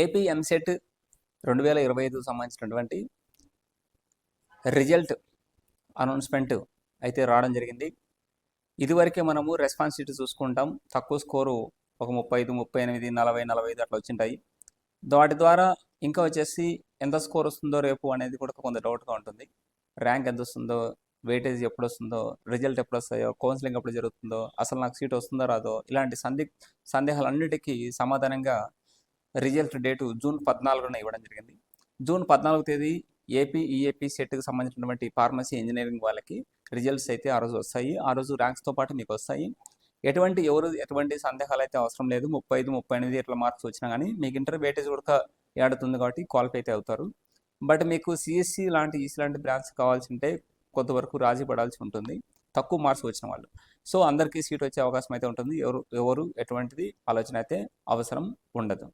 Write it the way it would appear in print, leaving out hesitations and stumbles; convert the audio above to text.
AP EAMCET 2025 సంబంధించినటువంటి result announcement అయితే రావడం జరిగింది. ఇదివరకే మనము రెస్పాన్స్ షీట్ చూసుకుంటాం, తక్కువ స్కోరు ఒక 35, 38, 40, 45 అట్లా వచ్చింటాయి. వాటి ద్వారా ఇంకా వచ్చేసి ఎంత స్కోర్ వస్తుందో రేపు అనేది కూడా కొంత డౌట్గా ఉంటుంది. ర్యాంక్ ఎంత వస్తుందో, వెయిటేజ్ ఎప్పుడు వస్తుందో, రిజల్ట్ ఎప్పుడు వస్తాయో, కౌన్సిలింగ్ ఎప్పుడు జరుగుతుందో, అసలు నాకు సీట్ వస్తుందో రాదో, ఇలాంటి సందేహాలన్నిటికీ సమాధానంగా రిజల్ట్ డేటు జూన్ 14న ఇవ్వడం జరిగింది. జూన్ 14వ తేదీ ఏపీ ఈఏపీ సెట్కి సంబంధించినటువంటి ఫార్మసీ ఇంజనీరింగ్ వాళ్ళకి రిజల్ట్స్ అయితే ఆ రోజు వస్తాయి. ఆ రోజు ర్యాంక్స్తో పాటు మీకు వస్తాయి. ఎటువంటి సందేహాలు అయితే అవసరం లేదు. 35, 38 ఇట్లా మార్క్స్ వచ్చినా కానీ మీకు ఇంటర్ వెయిటేజ్ కూడా ఏడుతుంది కాబట్టి క్వాలిఫై అయితే అవుతారు. బట్ మీకు సిఎస్సి లాంటి ఈసీ లాంటి బ్రాంచ్ కావాల్సి ఉంటే కొంతవరకు రాజీ పడాల్సి ఉంటుంది, తక్కువ మార్క్స్ వచ్చిన వాళ్ళు. సో అందరికీ సీట్ వచ్చే అవకాశం అయితే ఉంటుంది. ఎవరు ఎటువంటిది ఆలోచన అయితే అవసరం ఉండదు.